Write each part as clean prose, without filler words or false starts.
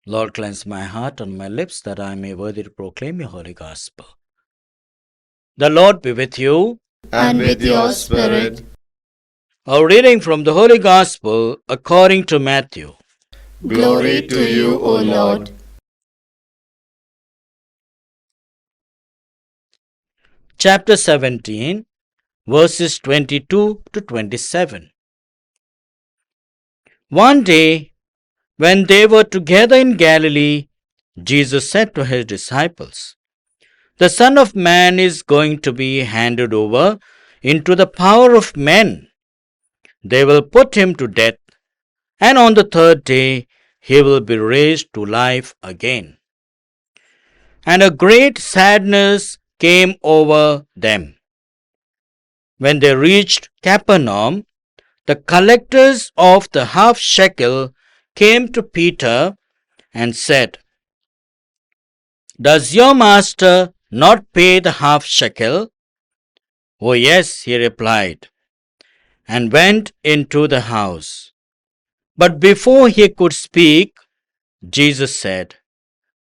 Lord, cleanse my heart and my lips that I may worthy to proclaim your holy gospel. The Lord be with you. And with your spirit. A reading from the Holy Gospel according to Matthew. Glory to you, O Lord. Chapter 17, verses 22 to 27. One day, when they were together in Galilee, Jesus said to his disciples, "The Son of Man is going to be handed over into the power of men. They will put him to death, and on the third day he will be raised to life again." And a great sadness came over them. When they reached Capernaum, the collectors of the half shekel came to Peter and said, "Does your master not pay the half shekel?" "Oh, yes," he replied, and went into the house. But before he could speak, Jesus said,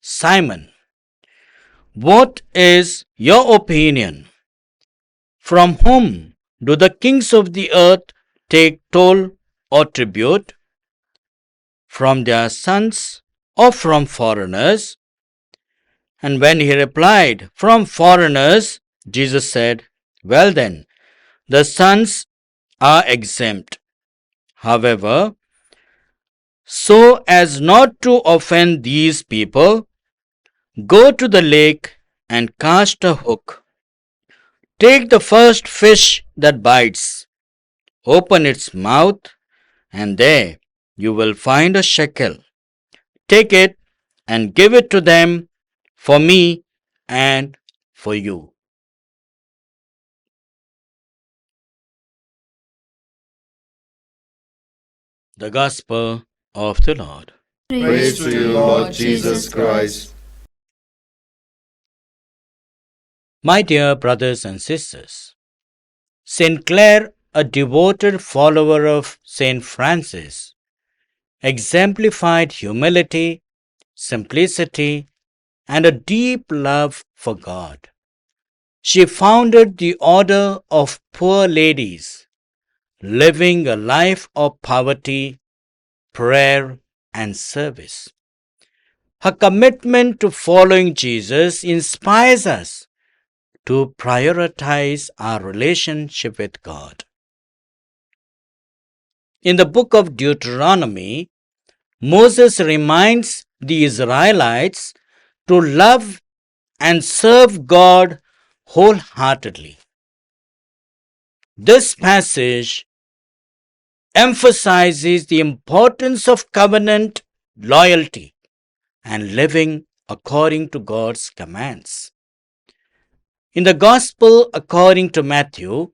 "Simon, what is your opinion? From whom do the kings of the earth take toll or tribute? From their sons or from foreigners?" And when he replied, "From foreigners," Jesus said, "Well then, the sons are exempt. However, so as not to offend these people, go to the lake and cast a hook. Take the first fish that bites, open its mouth, and there you will find a shekel. Take it and give it to them for me and for you." The Gospel of the Lord. Praise to you, Lord Jesus Christ. My dear brothers and sisters, St. Clare, a devoted follower of St. Francis, exemplified humility, simplicity, and a deep love for God. She founded the Order of Poor Ladies, living a life of poverty, prayer, and service. Her commitment to following Jesus inspires us to prioritize our relationship with God. In the book of Deuteronomy, Moses reminds the Israelites to love and serve God wholeheartedly. This passage emphasizes the importance of covenant loyalty and living according to God's commands. In the Gospel according to Matthew,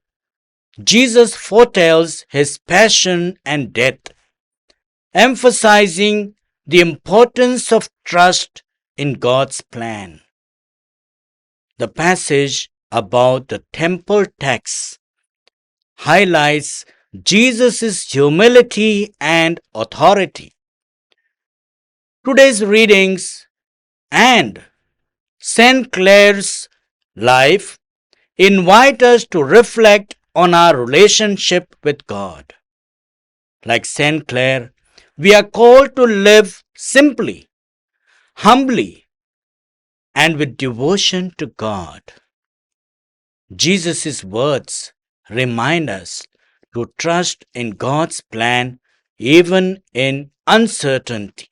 Jesus foretells his passion and death, emphasizing the importance of trust in God's plan. The passage about the temple tax highlights Jesus' humility and authority. Today's readings and St. Clare's life invite us to reflect on our relationship with God. Like St. Clare, we are called to live simply, humbly, and with devotion to God. Jesus' words remind us to trust in God's plan even in uncertainty.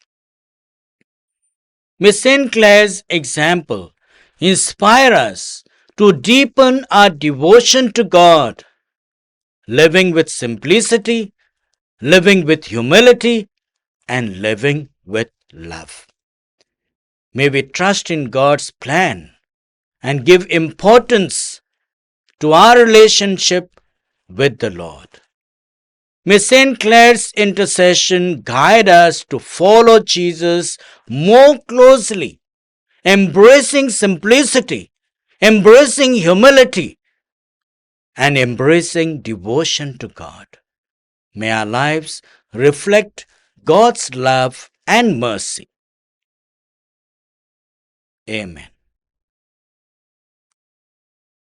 May St. Clare's example inspire us to deepen our devotion to God, living with simplicity, living with humility, and living with love. May we trust in God's plan and give importance to our relationship with the Lord. May St. Clare's intercession guide us to follow Jesus more closely, embracing simplicity, embracing humility, and embracing devotion to God. May our lives reflect God's love and mercy. Amen.